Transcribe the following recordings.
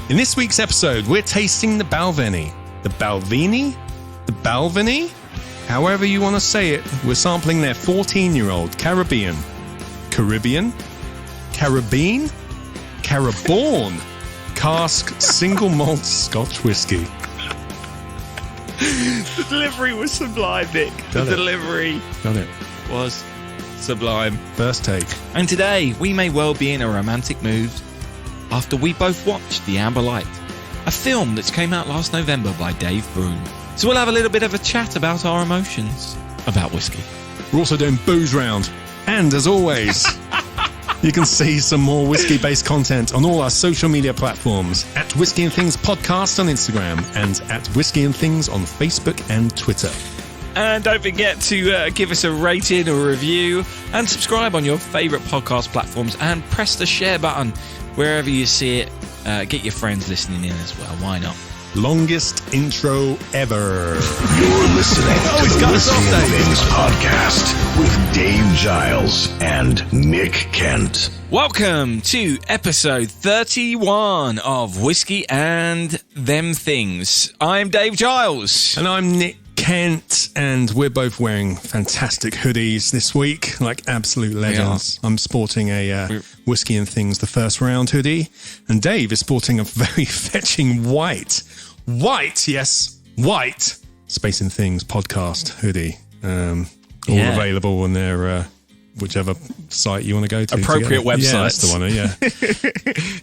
In this week's episode, we're tasting the Balvenie. The Balvenie? The Balvenie? However you want to say it, we're sampling their 14-year-old Caribbean. Caribbean? Caribbean? Caraborn? Cask Single Malt Scotch Whisky. The delivery was sublime, Nick. The delivery was sublime. First take. And today, we may well be in a romantic mood after we both watched The Amber Light, a film that came out last November by Dave Broom. So we'll have a little bit of a chat about our emotions about whiskey. We're also doing Booze Round. And as always, you can see some more whiskey-based content on all our social media platforms at Whiskey and Things Podcast on Instagram and at Whiskey and Things on Facebook and Twitter. And don't forget to give us a rating or review and subscribe on your favourite podcast platforms and press the share button wherever you see it. Get your friends listening in as well. Why not? Longest intro ever. You're listening to the Whiskey and Things Podcast with Dave Giles and Nick Kent. Welcome to episode 31 of Whiskey and Them Things. I'm Dave Giles. And I'm Nick Kent, and we're both wearing fantastic hoodies this week, like absolute legends. I'm sporting a Whiskey and Things The First Round hoodie, and Dave is sporting a very fetching white, Space and Things podcast hoodie. All available on their whichever site you want to go to. Appropriate website. Yeah, that's the one, yeah.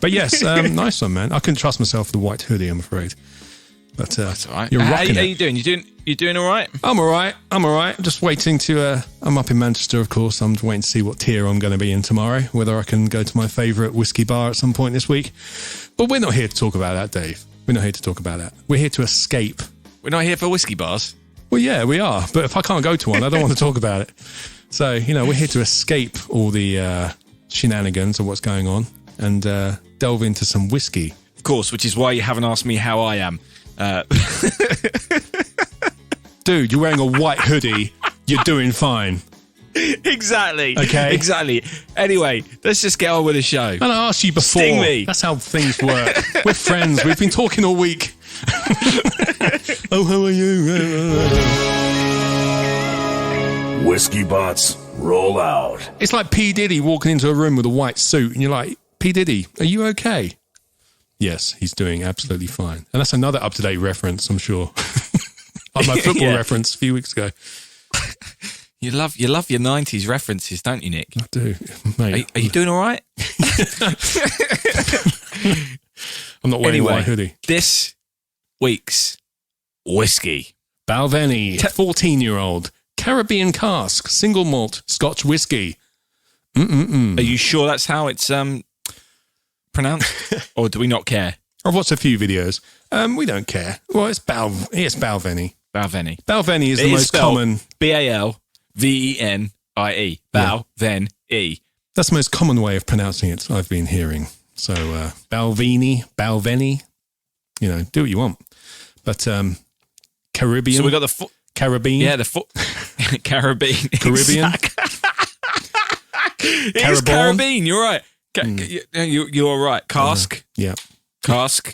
But yes, nice one, man. I couldn't trust myself with the white hoodie, I'm afraid. But that's all right. You're rocking How you doing? You doing all right? I'm all right. I'm just waiting to... I'm up in Manchester, of course. I'm waiting to see what tier I'm going to be in tomorrow, whether I can go to my favourite whiskey bar at some point this week. But we're not here to talk about that, Dave. We're not here to talk about that. We're here to escape. We're not here for whiskey bars? Well, yeah, we are. But if I can't go to one, I don't want to talk about it. So, we're here to escape all the shenanigans of what's going on and delve into some whiskey. Of course, which is why you haven't asked me how I am. Dude, you're wearing a white hoodie. You're doing fine. Exactly. Okay. Exactly. Anyway, let's just get on with the show. And I asked you before. Sting me. That's how things work. We're friends. We've been talking all week. Oh, how are you? Whiskey bots, roll out. It's like P. Diddy walking into a room with a white suit, and you're like, P. Diddy, are you okay? Yes, he's doing absolutely fine. And that's another up-to-date reference, I'm sure. Like my football reference a few weeks ago. You love your 90s references, don't you, Nick? I do, mate. Are you doing all right? I'm not wearing a white hoodie. This week's whiskey. Balvenie, 14-year-old, Caribbean Cask, Single Malt, Scotch Whisky. Are you sure that's how it's pronounced? Or do we not care? I've watched a few videos. We don't care. Well, it's Balvenie. Balvenie. Balvenie is the most common... Balvenie. Balvenie. That's the most common way of pronouncing it I've been hearing. So, Balvenie, do what you want. But Caribbean... So we got the... Caribbean? Yeah, Caribbean. Caribbean? It is Caribbean, you're right. You're right. Cask. Yeah. Cask.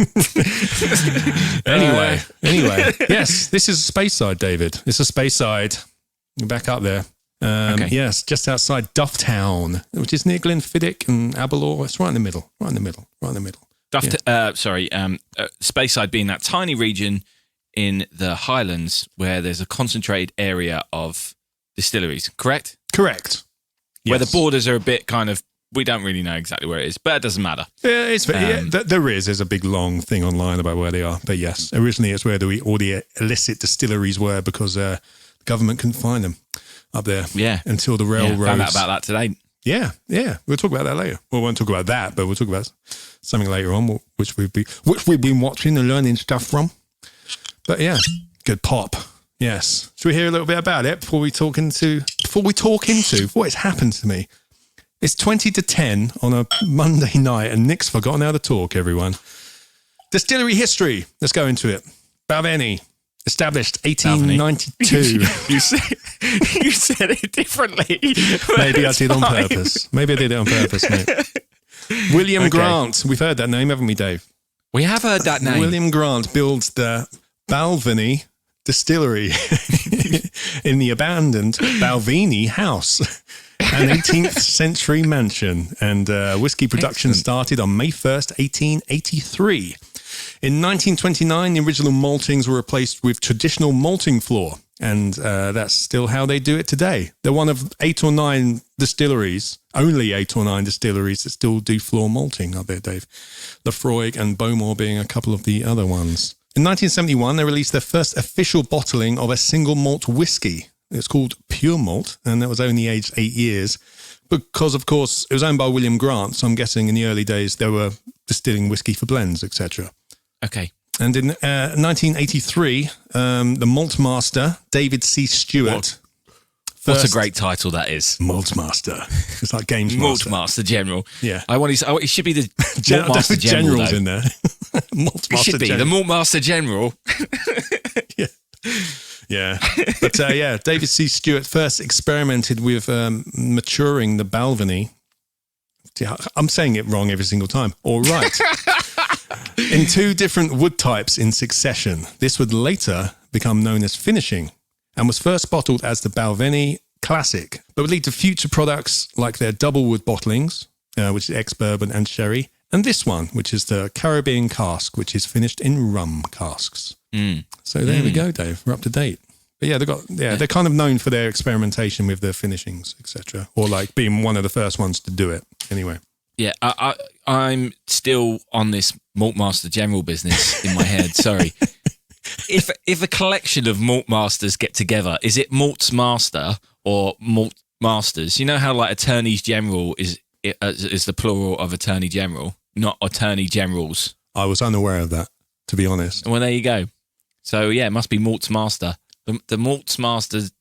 Anyway, yes, this is Speyside, David. It's a Speyside. You're back up there. Okay. Yes, just outside Dufftown, which is near Glenfiddich and Aberlour. It's right in the middle. Speyside being that tiny region in the Highlands where there's a concentrated area of distilleries, correct? Correct. Where the borders are a bit kind of, we don't really know exactly where it is, but it doesn't matter. Yeah, there's a big long thing online about where they are. But yes, originally it's where all the illicit distilleries were because the government couldn't find them up there. Yeah. Until the railroads. Yeah, found out about that today. Yeah. We'll talk about that later. Well, we won't talk about that, but we'll talk about something later on, which we've been watching and learning stuff from. But yeah, good pop. Yes. Should we hear a little bit about it before we talk into what has happened to me? It's 20 to 10 on a Monday night and Nick's forgotten how to talk, everyone. Distillery history. Let's go into it. Balvenie, established 1892. You said it differently. Maybe I did on purpose. Mate. William Grant. We've heard that name, haven't we, Dave? We have heard that name. William Grant builds the Balvenie distillery in the abandoned Balvenie house, an 18th century mansion. And whiskey production started on May 1st, 1883. In 1929, the original maltings were replaced with traditional malting floor. And that's still how they do it today. They're one of 8 or 9 distilleries, only 8 or 9 distilleries that still do floor malting up there, Dave. Lefroy and Bowmore being a couple of the other ones. In 1971, they released their first official bottling of a single malt whiskey. It's called Pure Malt, and that was only aged 8 years. Because, of course, it was owned by William Grant, so I'm guessing in the early days they were distilling whiskey for blends, etc. Okay. And in 1983, the malt master, David C. Stewart. What a great title that is. Malt master. It's like Games Malt Master. Master General. Yeah. It should be the Malt Master General. General's in there. Malt It Master should be General. the Malt Master General. Yeah. Yeah. But David C. Stewart first experimented with maturing the Balvenie. I'm saying it wrong every single time. All right. In 2 different wood types in succession. This would later become known as finishing and was first bottled as the Balvenie Classic, but would lead to future products like their double wood bottlings, which is ex-bourbon and sherry, and this one, which is the Caribbean Cask, which is finished in rum casks. So there we go, Dave. We're up to date. But yeah, they're kind of known for their experimentation with their finishings, etc., or like being one of the first ones to do it. Anyway. Yeah, I'm still on this Malt Master General business in my head. Sorry. If a collection of Malt Masters get together, is it Malts Master or Malt Masters? You know how like Attorneys General is the plural of Attorney General, not Attorney Generals. I was unaware of that, to be honest. Well, there you go. So yeah, it must be Malts Master. The Malts Masters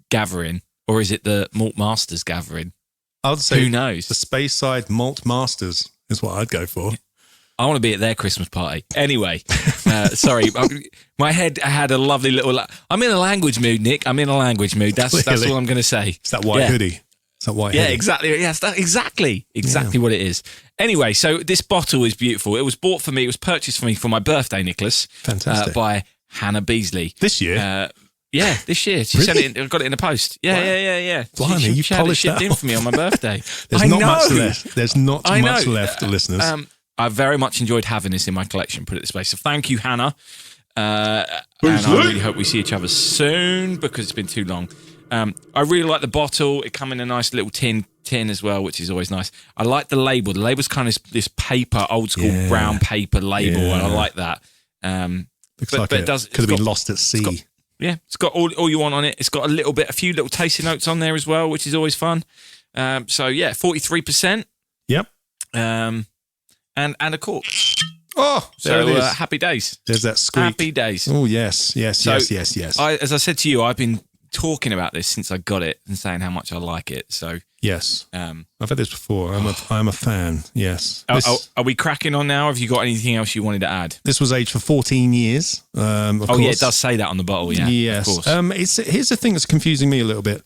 gathering, or is it the Malt Masters gathering? I would say who knows? The Speyside Malt Masters is what I'd go for. I want to be at their Christmas party. Anyway, sorry, my head had a lovely little... I'm in a language mood, Nick. I'm in a language mood. That's all I'm going to say. It's that white hoodie. It's that white hoodie. Yeah, exactly. Yes, exactly what it is. Anyway, so this bottle is beautiful. It was bought for me. It was purchased for me for my birthday, Nicholas. Fantastic. By Hannah Beasley. This year? Yeah, this year. She sent it. I got it in the post. Yeah. Blimey, she you had polished it that shipped in for me on my birthday. There's not much left. There's not much left, listeners. I very much enjoyed having this in my collection, put it this way. So thank you, Hannah. And I really hope we see each other soon because it's been too long. I really like the bottle. It comes in a nice little tin as well, which is always nice. I like the label. The label's kind of this paper, old school brown paper label, and I like that. Looks like it could have been lost at sea. It's got all you want on it. It's got a few little tasting notes on there as well, which is always fun. 43%. Yep. And a cork. Oh, there it is. Happy days. There's that squeak. Happy days. Oh, yes. Yes. As I said to you, I've been talking about this since I got it and saying how much I like it. So yes, I've had this before. I'm a fan. Yes. Are we cracking on now? Have you got anything else you wanted to add? This was aged for 14 years. Of course. Yeah, it does say that on the bottle. Yeah. Yes. Of course. Here's the thing that's confusing me a little bit.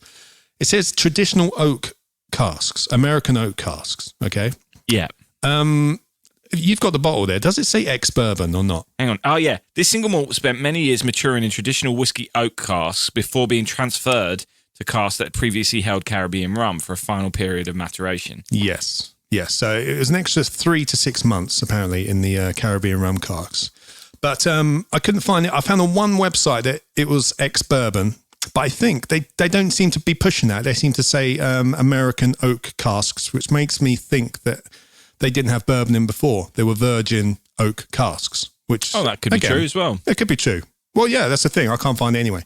It says traditional oak casks, American oak casks. Okay. Yeah. You've got the bottle there. Does it say ex-bourbon or not? Hang on. Oh, yeah. This single malt spent many years maturing in traditional whiskey oak casks before being transferred to casks that previously held Caribbean rum for a final period of maturation. Yes. So it was an extra 3 to 6 months, apparently, in the Caribbean rum casks. But I couldn't find it. I found on one website that it was ex-bourbon, but I think they don't seem to be pushing that. They seem to say American oak casks, which makes me think that they didn't have bourbon in before. They were virgin oak casks, which... Oh, that could be true as well. It could be true. Well, yeah, that's the thing. I can't find it anyway.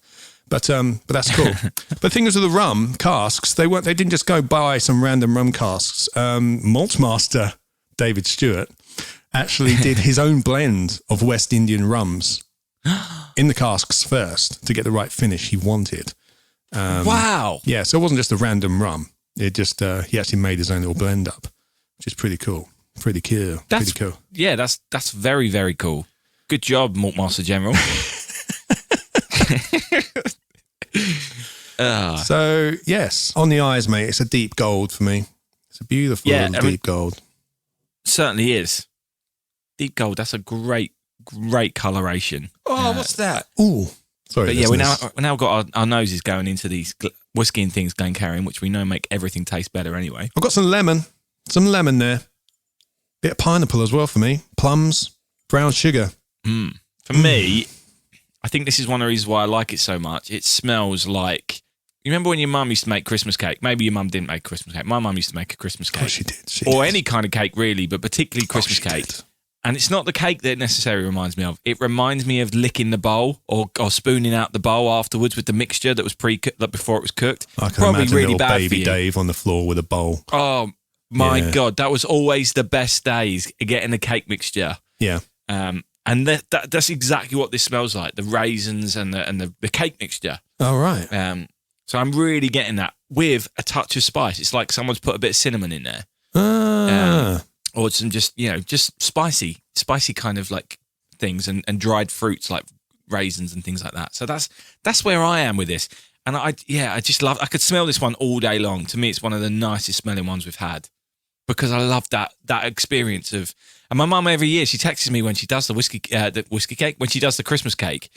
But that's cool. But the thing is with the rum casks, they didn't just go buy some random rum casks. Malt master David Stewart actually did his own blend of West Indian rums in the casks first to get the right finish he wanted. Wow. Yeah, so it wasn't just a random rum. It just, he actually made his own little blend up, which is pretty cool. Pretty cool. Yeah, that's very, very cool. Good job, Malt Master General. So, yes, on the eyes, mate, it's a deep gold for me. It's a beautiful deep gold. Certainly is. Deep gold. That's a great coloration. Oh, what's that? Ooh, sorry. But yeah, we now got our noses going into these whiskey and things Glencairn, which we know make everything taste better anyway. I've got some lemon there. Bit of pineapple as well for me. Plums, brown sugar. For me, I think this is one of the reasons why I like it so much. It smells like... You remember when your mum used to make Christmas cake? Maybe your mum didn't make Christmas cake. My mum used to make a Christmas cake. Oh, she did. Or any kind of cake, really, but particularly Christmas cake. Did. And it's not the cake that it necessarily reminds me of. It reminds me of licking the bowl or spooning out the bowl afterwards with the mixture that was before it was cooked. I can imagine really little baby Dave on the floor with a bowl. Oh, my God. That was always the best days, getting the cake mixture. Yeah. And that's exactly what this smells like, the raisins and the cake mixture. Oh, right. So I'm really getting that with a touch of spice. It's like someone's put a bit of cinnamon in there. Or some just spicy kind of like things and dried fruits like raisins and things like that. So that's where I am with this. And I just love, I could smell this one all day long. To me, it's one of the nicest smelling ones we've had because I love that experience of, and my mum every year, she texts me when she does the whiskey cake, when she does the Christmas cake.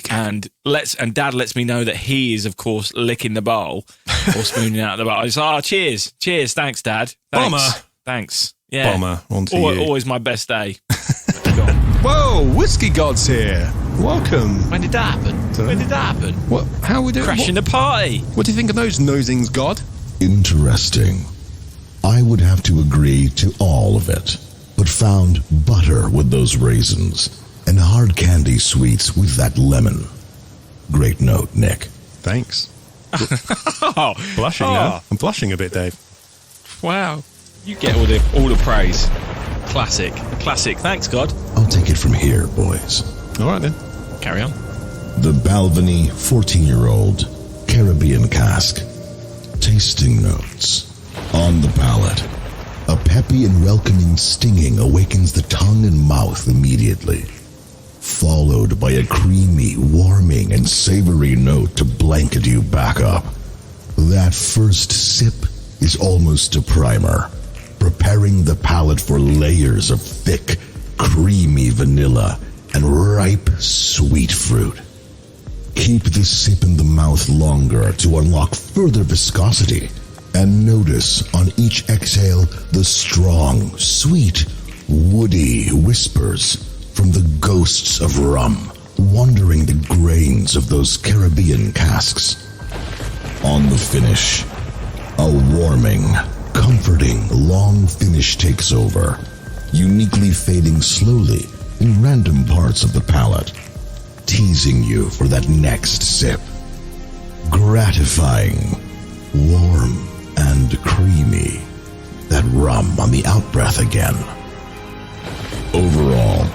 And Dad lets me know that he is, of course, licking the bowl or spooning out the bowl. I say, cheers, thanks, Dad. Thanks. Bomber. Thanks. Yeah. Bomber, on to you. Always my best day. Whoa, Whisky God's here. Welcome. When did that happen? What? How we doing? Crashing the party. What do you think of those nosings, God? Interesting. I would have to agree to all of it, but found butter with those raisins and hard candy sweets with that lemon. Great note, Nick. Thanks. Blushing now. I'm blushing a bit, Dave. Wow. You get all the praise. Classic. Thanks, God. I'll take it from here, boys. All right, then. Carry on. The Balvenie 14-year-old Caribbean Cask. Tasting notes. On the palate, a peppy and welcoming stinging awakens the tongue and mouth immediately, followed by a creamy, warming, and savory note to blanket you back up. That first sip is almost a primer, preparing the palate for layers of thick, creamy vanilla and ripe, sweet fruit. Keep the sip in the mouth longer to unlock further viscosity, and notice on each exhale the strong, sweet, woody whispers from the ghosts of rum, wandering the grains of those Caribbean casks. On the finish, a warming, comforting, long finish takes over, uniquely fading slowly in random parts of the palate, teasing you for that next sip. Gratifying, warm, and creamy. That rum on the outbreath again. Overall,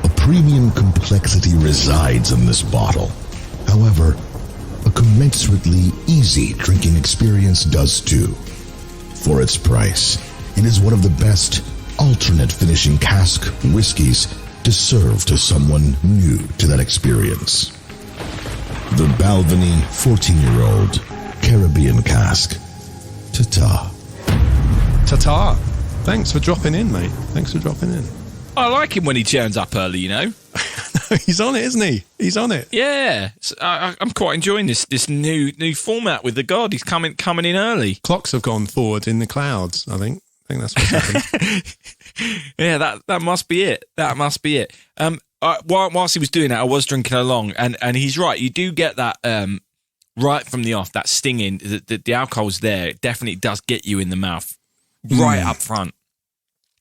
a premium complexity resides in this bottle. However, a commensurately easy drinking experience does too. For its price, it is one of the best alternate finishing cask whiskeys to serve to someone new to that experience. The Balvenie 14-year-old Caribbean Cask. Ta-ta. Ta-ta. Thanks for dropping in, mate. Thanks for dropping in. I like him when he turns up early, you know. He's on it, isn't he? He's on it. Yeah. I'm quite enjoying this new format with the God. He's coming in early. Clocks have gone forward in the clouds, I think. I think that's what's happened. Yeah, that must be it. That must be it. Whilst he was doing that, I was drinking along, and he's right. You do get that right from the off, that stinging. The alcohol's there. It definitely does get you in the mouth right up front.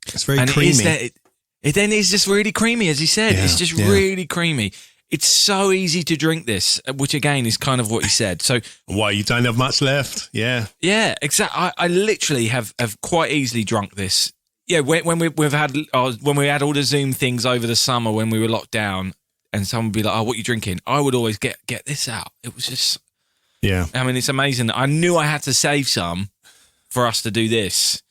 It's very creamy. It then is just really creamy, as he said. Yeah, it's just really creamy. It's so easy to drink this, which again is kind of what he said. So, why you don't have much left? Yeah, exactly. I literally have quite easily drunk this. Yeah, when we had all the Zoom things over the summer when we were locked down, and someone would be like, "Oh, what are you drinking?" I would always get this out. It was just, I mean, it's amazing. I knew I had to save some for us to do this,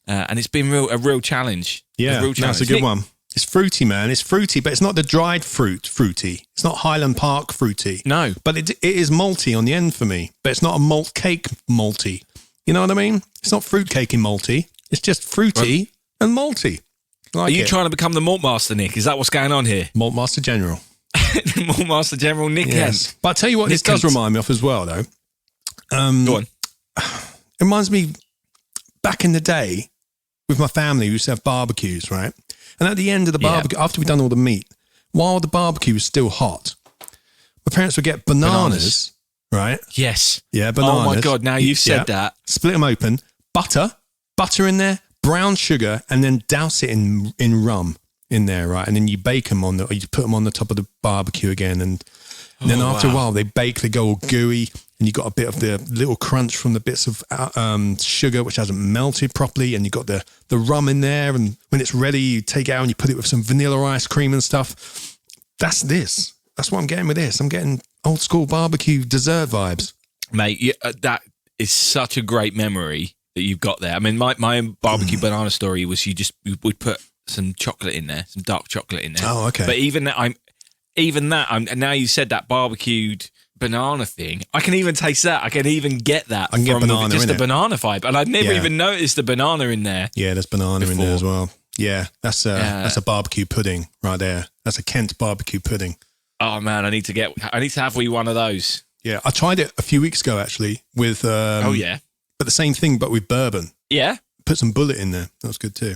and it's been a real challenge. Yeah, that's a good one. It's fruity, man. It's fruity, but it's not the dried fruity. It's not Highland Park fruity. No. But it is malty on the end for me. But it's not a malt cake malty. You know what I mean? It's not fruit cake in malty. It's just fruity and malty. Are you trying to become the Malt Master, Nick? Is that what's going on here? Malt Master General. Malt Master General Nick Kent. But I tell you what, this does remind me of as well, though. Go on. It reminds me back in the day with my family, we used to have barbecues, right? And at the end of the barbecue, after we'd done all the meat, while the barbecue was still hot, my parents would get bananas. Right? Yes. Yeah, bananas. Oh my God, now you've said that. Split them open, butter in there, brown sugar, and then douse it in rum in there, right? And then you bake them you put them on the top of the barbecue again. And then after a while, they bake, they go all gooey, and you got a bit of the little crunch from the bits of sugar, which hasn't melted properly. And you got the rum in there. And when it's ready, you take it out and you put it with some vanilla ice cream and stuff. That's this. That's what I'm getting with this. I'm getting old school barbecue dessert vibes. Mate, that is such a great memory that you've got there. I mean, my barbecue banana story was we'd put some chocolate in there, some dark chocolate in there. Oh, okay. But even that, and now you said that barbecued banana thing, I can even taste that. I can even get that I can get from banana just in the it. banana vibe. And I'd never even noticed the banana in there. Yeah, there's banana in there as well. Yeah, that's a barbecue pudding right there. That's a Kent barbecue pudding. Oh man, I need to have one of those. Yeah, I tried it a few weeks ago actually with but the same thing but with bourbon. Yeah, put some bullet in there. That was good too.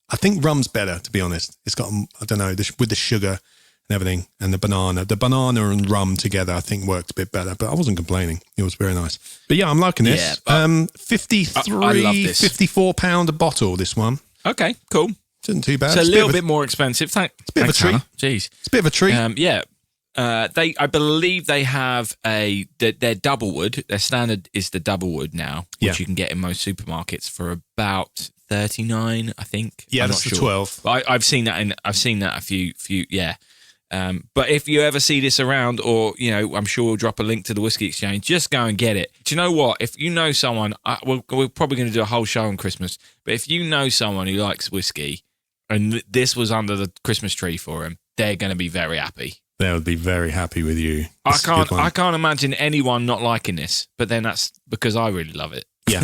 I think rum's better, to be honest. It's got, I don't know, with the sugar and everything and the banana and rum together, I think worked a bit better. But I wasn't complaining. It was very nice. But yeah, I'm liking this. Yeah, 53, I love this. £54 a bottle. This one. Okay, cool. Isn't too bad. So a little bit more expensive. It's a bit of a treat. Jeez, it's a bit of a treat. I believe they have their double wood. Their standard is the double wood now, which you can get in most supermarkets for about $39, I think. Yeah, I'm that's not the sure. 12. I've seen that a few. Yeah. But if you ever see this around, or I'm sure we'll drop a link to the Whiskey Exchange. Just go and get it. Do you know what? If you know someone, we're probably going to do a whole show on Christmas. But if you know someone who likes whiskey, and this was under the Christmas tree for him, they're going to be very happy. They would be very happy with you. I can't imagine anyone not liking this. But then that's because I really love it. Yeah.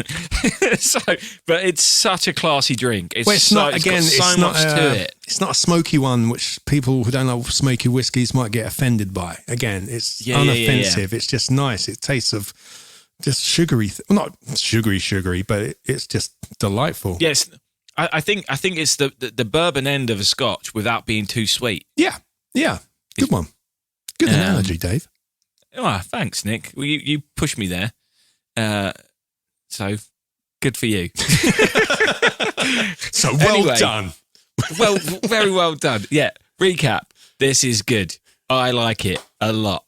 But it's such a classy drink. It's not much to it. It's not a smoky one, which people who don't like smoky whiskies might get offended by. Again, it's unoffensive. It's just nice. It tastes of just sugary, not sugary, but it's just delightful. Yes, I think it's the bourbon end of a Scotch without being too sweet. Yeah. Good one. Good analogy, Dave. Oh, thanks, Nick. Well, you pushed me there. So good for you. So well done. Well, very well done. Yeah. Recap. This is good. I like it a lot.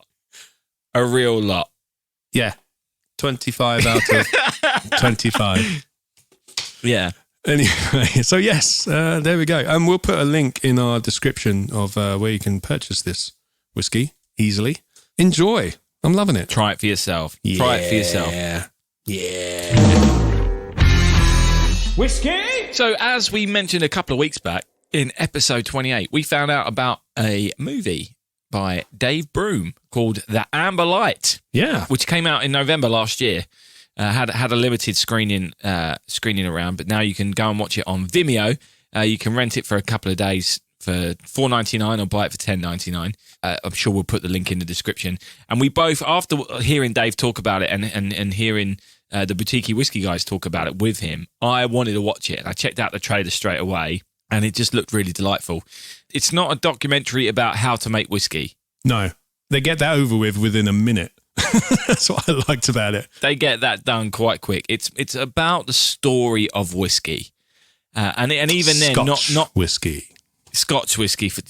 A real lot. Yeah. 25 out of 25. Yeah. Anyway, so yes, there we go. And we'll put a link in our description of where you can purchase this whiskey easily. Enjoy. I'm loving it. Try it for yourself. Yeah. Try it for yourself. Yeah. Whiskey! So as we mentioned a couple of weeks back, in episode 28, we found out about a movie by Dave Broom called The Amber Light. Yeah. Which came out in November last year. Had a limited screening around, but now you can go and watch it on Vimeo. You can rent it for a couple of days for $4.99 or buy it for $10.99. I'm sure we'll put the link in the description. And we both, after hearing Dave talk about it and hearing the Boutique Whiskey guys talk about it with him, I wanted to watch it. I checked out the trailer straight away, and it just looked really delightful. It's not a documentary about how to make whiskey. No, they get that over with within a minute. That's what I liked about it. They get that done quite quick. It's about the story of whiskey, and even then, not whiskey, Scotch whiskey. To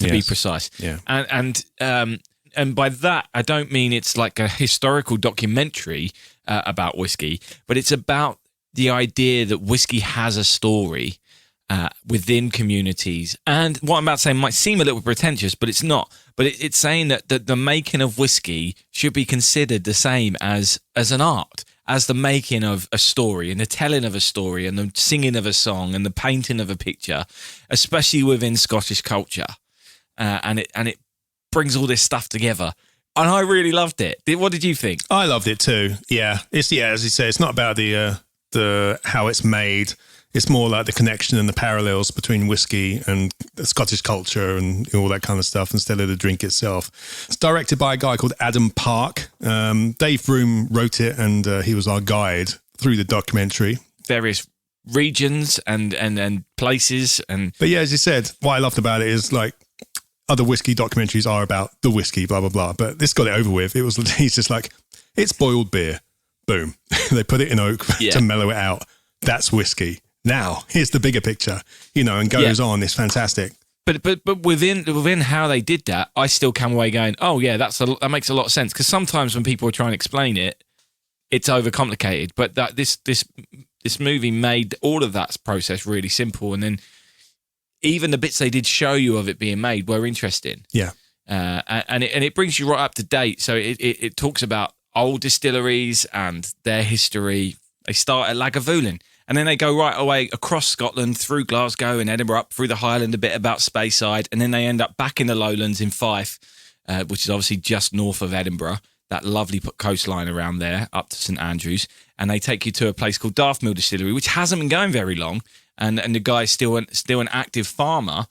be precise. Yeah, and by that I don't mean it's like a historical documentary about whiskey, but it's about the idea that whiskey has a story within communities. And what I'm about to say might seem a little pretentious, but it's not. But it's saying that the making of whiskey should be considered the same as an art, as the making of a story and the telling of a story and the singing of a song and the painting of a picture, especially within Scottish culture. And it brings all this stuff together. And I really loved it. What did you think? I loved it too. Yeah. As you say, it's not about the how it's made. It's more like the connection and the parallels between whiskey and Scottish culture and all that kind of stuff instead of the drink itself. It's directed by a guy called Adam Park. Dave Broom wrote it, and he was our guide through the documentary. Various regions and places. But yeah, as you said, what I loved about it is like other whiskey documentaries are about the whiskey, blah, blah, blah. But this got it over with. He's just like, it's boiled beer. Boom. They put it in oak to mellow it out. That's whiskey. Now, here's the bigger picture, and goes on. It's fantastic. But within how they did that, I still come away going, oh yeah, that makes a lot of sense. Because sometimes when people are trying to explain it, it's overcomplicated. But that this movie made all of that process really simple, and then even the bits they did show you of it being made were interesting. Yeah, and it brings you right up to date. So it talks about old distilleries and their history. They start at Lagavulin, and then they go right away across Scotland, through Glasgow and Edinburgh, up through the Highland, a bit about Speyside, and then they end up back in the Lowlands in Fife, which is obviously just north of Edinburgh, that lovely coastline around there, up to St Andrews, and they take you to a place called Daftmill Distillery, which hasn't been going very long, and the guy's still an active farmer,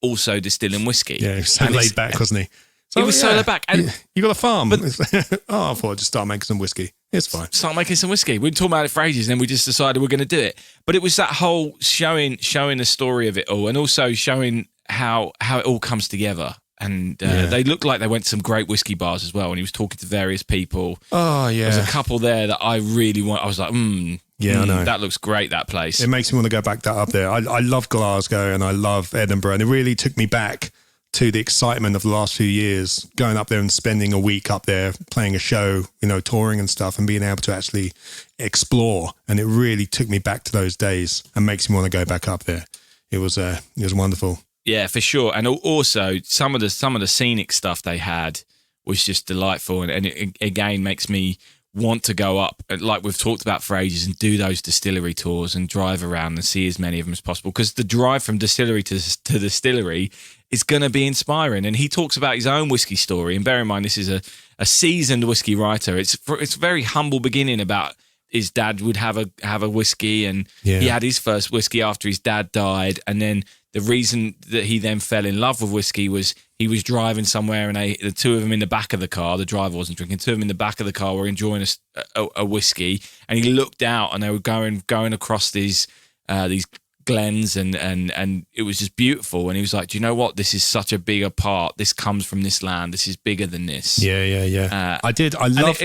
also distilling whiskey. Yeah, he was so laid back, wasn't he? He was so laid back. And you got a farm. But, I thought I'd just start making some whiskey. It's fine. Start making some whiskey. We've been talking about it for ages, and then we just decided we're going to do it. But it was that whole showing the story of it all, and also showing how it all comes together. And they looked like they went to some great whiskey bars as well. And he was talking to various people. Oh, yeah. There's a couple there that I really want. I was like, I know. That looks great, that place. It makes me want to go back up there. I love Glasgow and I love Edinburgh. And it really took me back to the excitement of the last few years, going up there and spending a week up there, playing a show, touring and stuff, and being able to actually explore. And it really took me back to those days and makes me want to go back up there. It was wonderful. Yeah, for sure. And also some of the scenic stuff they had was just delightful, and it again makes me want to go up, like we've talked about for ages, and do those distillery tours and drive around and see as many of them as possible, because the drive from distillery to distillery is going to be inspiring. And he talks about his own whiskey story, and bear in mind this is a seasoned whiskey writer. It's a very humble beginning about his dad would have a whiskey, and he had his first whiskey after his dad died, and then the reason that he then fell in love with whiskey was he was driving somewhere, and the two of them in the back of the car, the driver wasn't drinking, two of them in the back of the car were enjoying a whiskey, and he looked out and they were going across these glens, and it was just beautiful. And he was like, do you know what? This is such a bigger part. This comes from this land. This is bigger than this. Yeah. I loved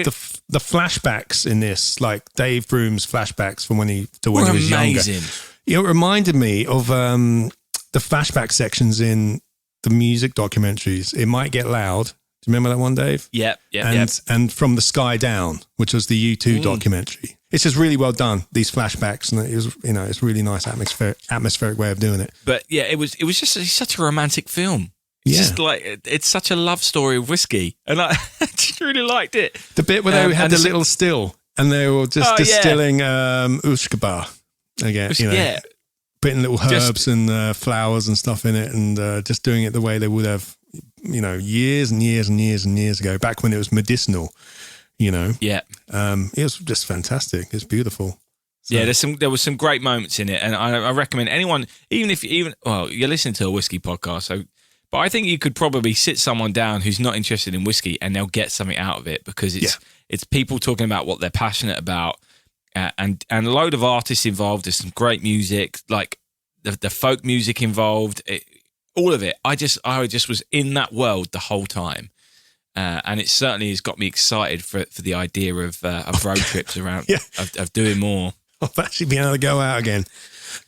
the flashbacks in this, like Dave Broom's flashbacks from when he was amazing. Younger. It reminded me of the flashback sections in the music documentaries. It Might Get Loud. Do you remember that one, Dave? Yep. And From the Sky Down, which was the U2 documentary. It's just really well done, these flashbacks, and it was, it's a really nice atmospheric way of doing it. But yeah, it was just such a romantic film. It's just like, it's such a love story of whiskey, and I just really liked it. The bit where they had the little still, and they were just distilling Ushkabar again, putting little herbs and flowers and stuff in it, and just doing it the way they would have, years and years and years and years ago, back when it was medicinal. It was just fantastic. It's beautiful. So. Yeah, there was some great moments in it, and I recommend anyone, even if you're listening to a whiskey podcast, but I think you could probably sit someone down who's not interested in whiskey, and they'll get something out of it, because it's people talking about what they're passionate about, and a load of artists involved. There's some great music, like the folk music involved, all of it. I just was in that world the whole time. And it certainly has got me excited for the idea of road trips around, of doing more. I've actually been able to go out again.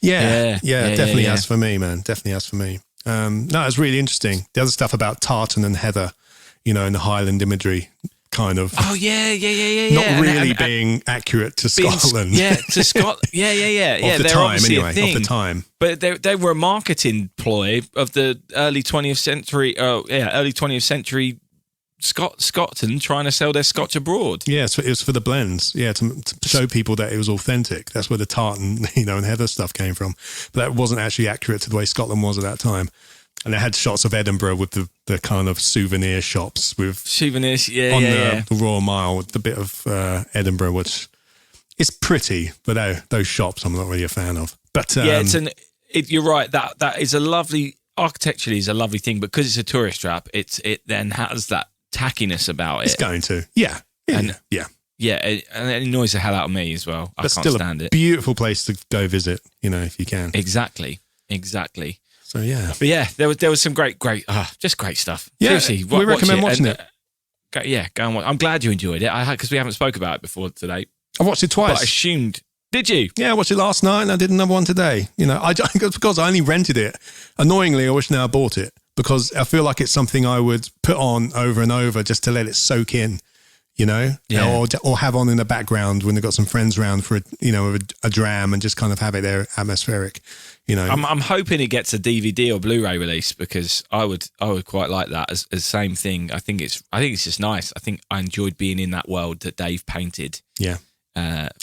Yeah, definitely has for me, man. Definitely has for me. No, it's really interesting. The other stuff about tartan and heather, and the Highland imagery, kind of. Oh, yeah. Not really being accurate to Scotland. To Scotland. Yeah. Of the time, anyway. Of the time. But they were a marketing ploy of the early 20th century. Early 20th century. Scotland trying to sell their Scotch abroad. Yeah, so it was for the blends. Yeah, to show people that it was authentic. That's where the tartan, and heather stuff came from. But that wasn't actually accurate to the way Scotland was at that time. And they had shots of Edinburgh with the kind of souvenir shops with souvenirs. The Royal Mile with the bit of Edinburgh, which is pretty, but those shops I'm not really a fan of. But you're right. That is a lovely, architecturally is a lovely thing, but because it's a tourist trap, it then has that tackiness about it. It's going to. Yeah. And it annoys the hell out of me as well. I can't stand it. Beautiful place to go visit, if you can. Exactly. So yeah. But yeah, there was some great, just great stuff. Yeah, seriously, we recommend watching it. Go and watch. I'm glad you enjoyed it. Because we haven't spoke about it before today. I watched it twice. But I assumed. Did you? Yeah, I watched it last night and I did another one today. Because I only rented it. Annoyingly, I wish now I bought it because I feel like it's something I would put on over and over just to let it soak in, or have on in the background when they've got some friends around for a dram and just kind of have it there atmospheric. I'm hoping it gets a DVD or Blu-ray release because I would quite like that as same thing. I think it's just nice. I think I enjoyed being in that world that Dave painted. Yeah.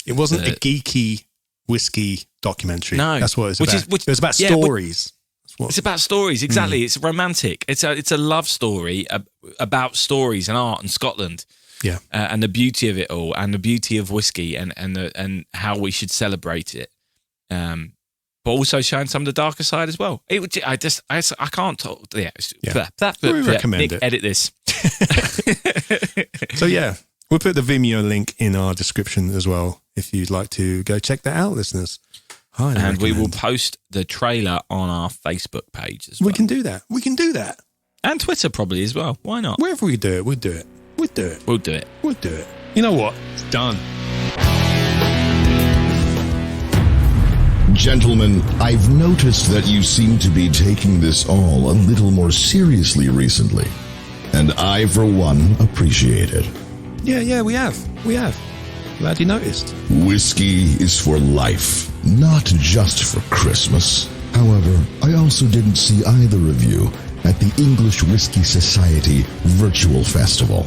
It wasn't a geeky whiskey documentary. No, that's what it was about. It was about stories. It's about stories, exactly. It's romantic. It's a love story about stories and art and Scotland. Yeah, and the beauty of it all, and the beauty of whiskey, and how we should celebrate it. But also showing some of the darker side as well. I can't talk. Yeah, we recommend it. Edit this. So yeah. We'll put the Vimeo link in our description as well if you'd like to go check that out, listeners. And we will post the trailer on our Facebook page as well. We can do that. And Twitter probably as well. Why not? Wherever we do it, we'll do it. We'll do it. You know what? It's done. Gentlemen, I've noticed that you seem to be taking this all a little more seriously recently. And I, for one, appreciate it. Yeah, we have. Glad you noticed. Whiskey is for life, not just for Christmas. However, I also didn't see either of you at the English Whiskey Society Virtual Festival.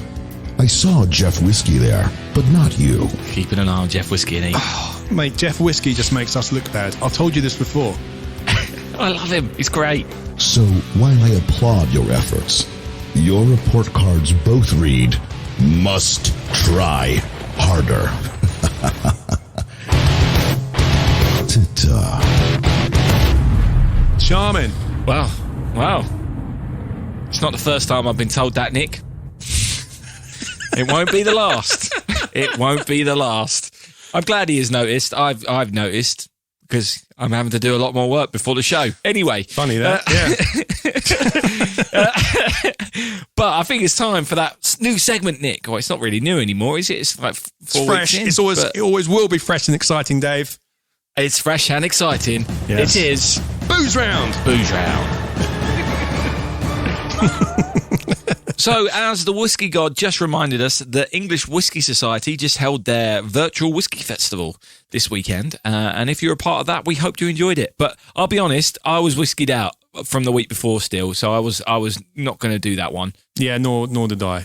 I saw Jeff Whiskey there, but not you. Keeping an eye on Jeff Whiskey, ain't he? Oh, mate, Jeff Whiskey just makes us look bad. I've told you this before. I love him. He's great. So, while I applaud your efforts, your report cards both read, must try harder. Ta-ta. Charming. Wow. It's not the first time I've been told that, Nick. It won't be the last. It won't be the last. I'm glad he has noticed. I've noticed because I'm having to do a lot more work before the show. Anyway. Funny that, But I think it's time for that new segment, Nick. Well, it's not really new anymore, is it? It's like 4 fresh. weeks in. It always will be fresh and exciting, Dave. It's fresh and exciting. Yes. It is Booze Round. So, as the Whisky God just reminded us, the English Whisky Society just held their virtual whisky festival this weekend. And if you're a part of that, we hope you enjoyed it. But I'll be honest, I was whiskied out from the week before still, so I was not going to do that one. Yeah, nor did I.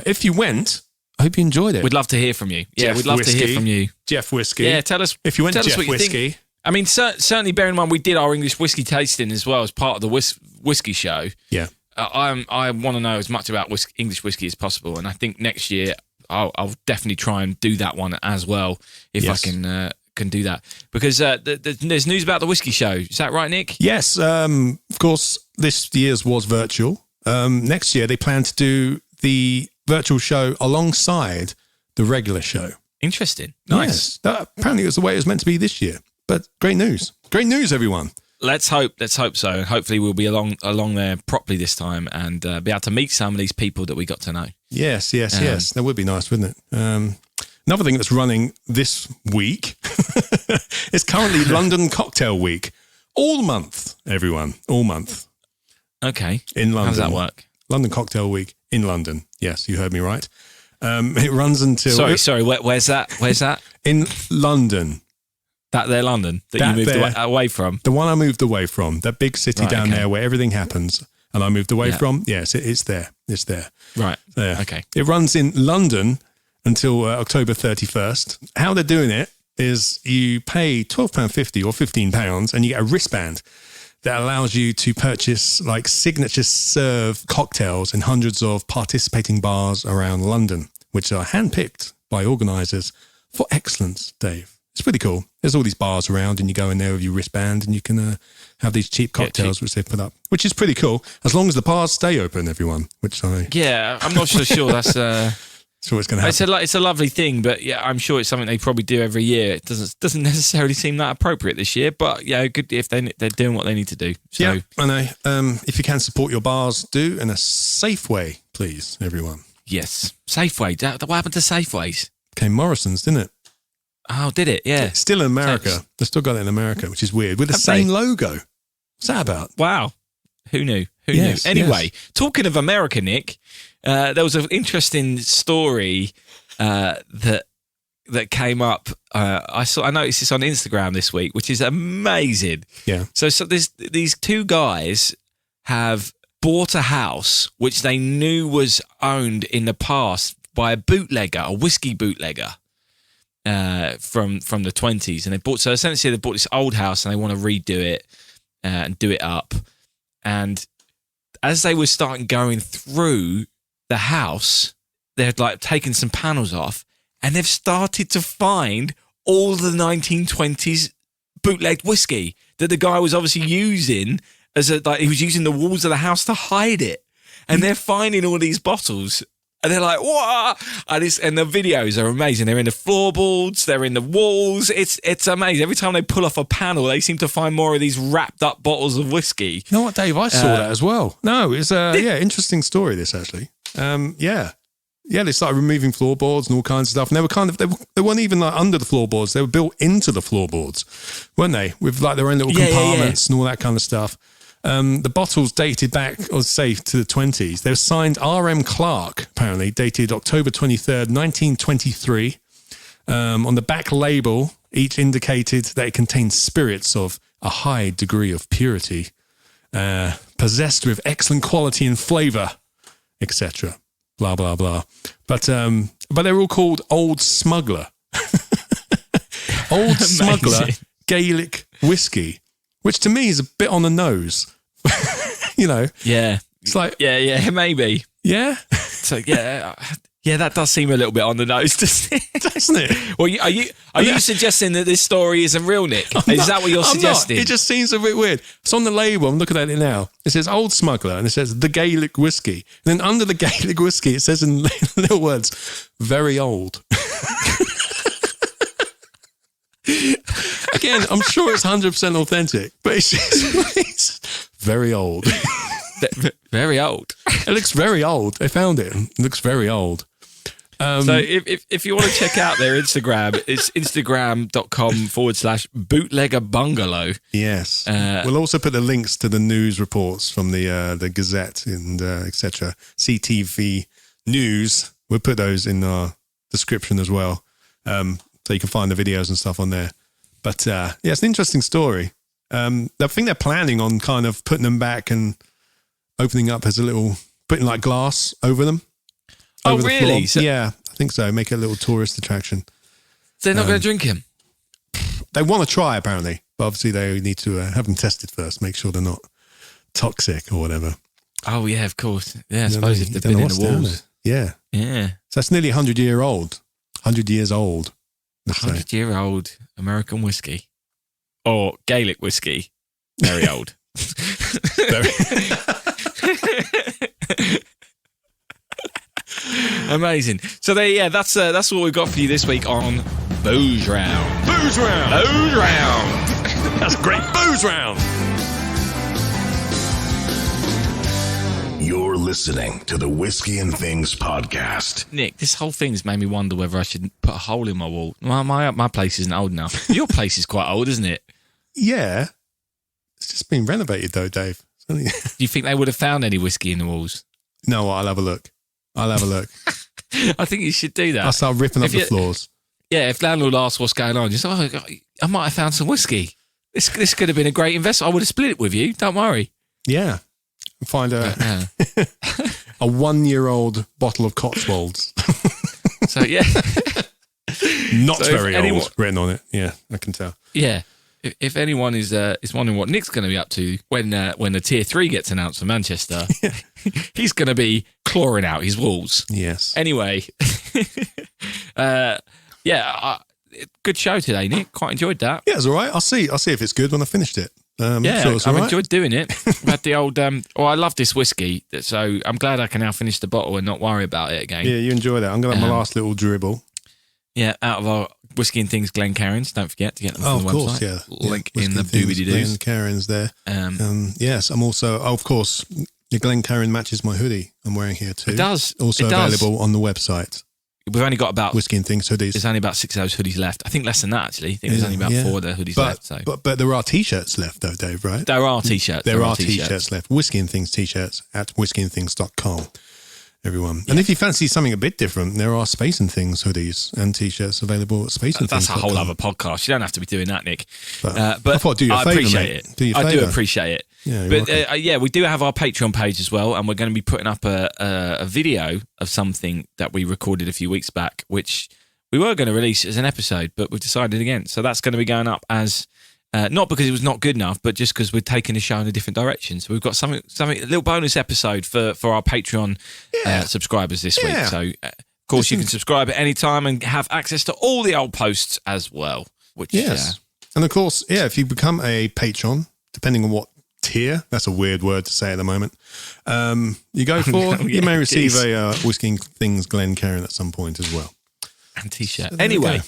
If you went, I hope you enjoyed it. We'd love to hear from you. Yeah, we'd love to hear from you. Jeff Whiskey. Yeah, tell us. If you went to Jeff Whiskey. I mean, certainly bearing in mind we did our English whiskey tasting as well as part of the whiskey show. Yeah. I want to know as much about English whiskey as possible, and I think next year I'll definitely try and do that one as well if I can do that, because there's news about the whiskey show. Is that right, Nick? Yes. Of course, this year's was virtual. Next year they plan to do the virtual show alongside the regular show. Interesting. Nice. Yes. That apparently was the way it was meant to be this year. But great news, everyone. Let's hope so, and hopefully we'll be along there properly this time and be able to meet some of these people that we got to know. Yes. That would be nice, wouldn't it? Another thing that's running this week is currently London Cocktail Week. All month, everyone. All month. Okay. In London. How does that work? London Cocktail Week in London. Yes, you heard me right. It runs until... Sorry, where's that? In London. That there, London, that you moved away from? The one I moved away from, that big city down there where everything happens, and I moved away from. Yes, it's there. It's there. Right. There. Okay. It runs in London until October 31st. How they're doing it is you pay £12.50 or £15 and you get a wristband that allows you to purchase like signature serve cocktails in hundreds of participating bars around London, which are handpicked by organisers for excellence, Dave. It's pretty cool. There's all these bars around, and you go in there with your wristband, and you can have these cheap cocktails which they've put up, which is pretty cool, as long as the bars stay open, everyone, I'm not so sure that's... So what's going to happen. It's a lovely thing, but yeah, I'm sure it's something they probably do every year. It doesn't necessarily seem that appropriate this year, but yeah, good if they're doing what they need to do. So, yeah, I know. If you can support your bars, do in a safe way, please, everyone. Yes, Safeway. What happened to Safeways? Came Morrison's, didn't it? Oh, did it? Yeah. It's still in America. Thanks. They've still got it in America, which is weird, with the same logo. What's that about? Wow. Who knew? Who knew? Anyway, talking of America, Nick, there was an interesting story that came up. I noticed this on Instagram this week, which is amazing. Yeah. So these two guys have bought a house which they knew was owned in the past by a bootlegger, a whiskey bootlegger, from the 20s, and they bought this old house and they want to redo it and do it up. And as they were starting going through the house, they had like taken some panels off, and they've started to find all the 1920s bootlegged whiskey that the guy was obviously using he was using the walls of the house to hide it. And they're finding all these bottles, and they're like, what? And the videos are amazing. They're in the floorboards, they're in the walls. It's amazing. Every time they pull off a panel, they seem to find more of these wrapped up bottles of whiskey. You know what, Dave? I saw that as well. No, it's interesting story, this actually. Yeah, they started removing floorboards and all kinds of stuff. And they were they weren't even like under the floorboards. They were built into the floorboards, weren't they? With like their own little compartments and all that kind of stuff. The bottles dated back, or say, to the 20s. They were signed R.M. Clark, apparently, dated October 23rd, 1923. On the back label, each indicated that it contained spirits of a high degree of purity, possessed with excellent quality and flavour, etc. Blah, blah, blah. But they were all called Old Smuggler. Old Smuggler Gaelic Whiskey, which to me is a bit on the nose. You know? Yeah. It's like... Yeah, maybe. Yeah? So, yeah, that does seem a little bit on the nose, doesn't it? Well, are you suggesting that this story isn't real, Nick? Is that what you're suggesting? It just seems a bit weird. It's on the label. I'm looking at it now. It says Old Smuggler, and it says the Gaelic Whiskey. And then under the Gaelic Whiskey, it says in little words, very old. Again, I'm sure it's 100% authentic, but it's very old. Very old. It looks very old. They found it. It looks very old. So if you want to check out their Instagram, it's instagram.com/bootlegger bungalow. Yes. We'll also put the links to the news reports from the Gazette and etc. CTV News. We'll put those in our description as well. So you can find the videos and stuff on there. But yeah, it's an interesting story. I think they're planning on kind of putting them back and opening up as putting like glass over them. Oh, really? So, yeah, I think so. Make it a little tourist attraction. So they're not going to drink him? They want to try, apparently. But obviously they need to have them tested first, make sure they're not toxic or whatever. Oh, yeah, of course. Yeah, I suppose if they've been in the walls. Yeah. Yeah. So that's nearly 100 years old. 100-year-old American whiskey. Or Gaelic whiskey. Very old. Amazing. So that's what we've got for you this week on Booze Round. Booze Round. Booze Round. That's a great Booze Round. You're listening to the Whiskey and Things podcast. Nick, this whole thing's made me wonder whether I should put a hole in my wall. My place isn't old enough. Your place is quite old, isn't it? Yeah. It's just been renovated though, Dave. Do you think they would have found any whiskey in the walls? No, I'll have a look. I think you should do that. I'll start ripping up the floors. Yeah, if landlord asks what's going on, just I might have found some whiskey. This could have been a great investment. I would have split it with you. Don't worry. Yeah. Find a 1-year-old bottle of Cotswolds. So, yeah. Not very old written on it. Yeah, I can tell. Yeah. If anyone is wondering what Nick's going to be up to when the Tier 3 gets announced for Manchester, he's going to be clawing out his walls. Yes. Anyway, good show today, Nick. Quite enjoyed that. Yeah, it's all right. I'll see if it's good when I finished it. I've enjoyed doing it. I've had the old. I love this whiskey, so I'm glad I can now finish the bottle and not worry about it again. Yeah, you enjoy that. I'm going to have my last little dribble. Yeah, out of our Whisky and Things Glencairns. Don't forget to get them from the website. Yeah. Link Whisky in the and Things doobie-doos. Glencairns there. Yes, I'm also, of course, the Glencairn matches my hoodie I'm wearing here too. It does. Also available on the website. We've only got about Whisky and Things hoodies. There's only about 6 of those hoodies left. I think less than that, actually. I think there's only about 4 of the hoodies left. So. But there are T-shirts left, though, Dave, right? There are T-shirts. There are T-shirts left. Whisky and Things T-shirts at whiskyandthings.com, everyone. Yeah. And if you fancy something a bit different, there are Space and Things hoodies and T-shirts available at spaceandthings.com. That's a whole other podcast. You don't have to be doing that, Nick. But I thought, do your favour, appreciate mate. it. I do appreciate it. Yeah, but we do have our Patreon page as well, and we're going to be putting up a video of something that we recorded a few weeks back, which we were going to release as an episode, but we've decided again. So that's going to be going up as not because it was not good enough, but just because we're taking the show in a different direction. So we've got something a little bonus episode for our Patreon subscribers this week. So of course you can subscribe at any time and have access to all the old posts as well. Which and of course, if you become a patron, depending on what tier, that's a weird word to say at the moment, you go for, you may receive a Whisky and Things Glencairn at some point as well. And T-shirt. Anyway,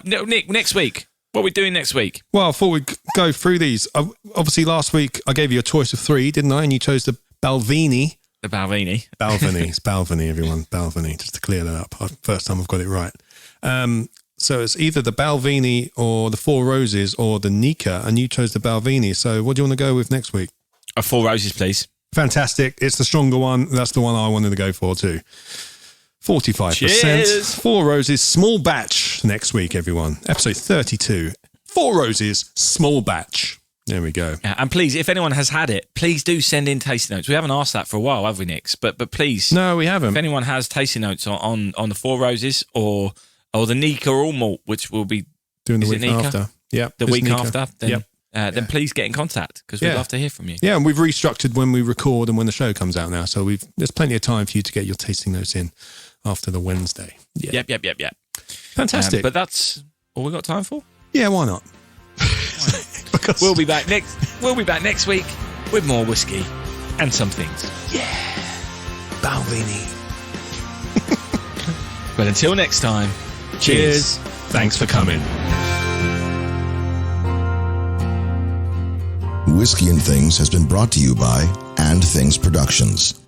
Nick, next week, what are we doing next week? Well, before we go through these, obviously last week I gave you a choice of 3, didn't I? And you chose the Balvenie. The Balvenie. Balvenie. It's Balvenie, everyone. Balvenie, just to clear that up. First time I've got it right. So it's either the Balvenie or the Four Roses or the Nika, and you chose the Balvenie. So what do you want to go with next week? Four Roses, please. Fantastic. It's the stronger one. That's the one I wanted to go for too. 45%. Cheers. Four Roses, small batch next week, everyone. Episode 32. Four Roses, small batch. There we go. And please, if anyone has had it, please do send in tasting notes. We haven't asked that for a while, have we, Nick? But please. No, we haven't. If anyone has tasting notes on the Four Roses or the Nika All Malt, which will be doing the week after. Yeah. The week after. Then please get in contact because we'd love to hear from you. Yeah, and we've restructured when we record and when the show comes out now. So there's plenty of time for you to get your tasting notes in after the Wednesday. Yeah. Yep. Fantastic. But that's all we've got time for? Yeah, why not? We'll be back next week with more whiskey and some things. Yeah. Balvenie. But until next time, cheers. Thanks for coming. Whisky and Things has been brought to you by And Things Productions.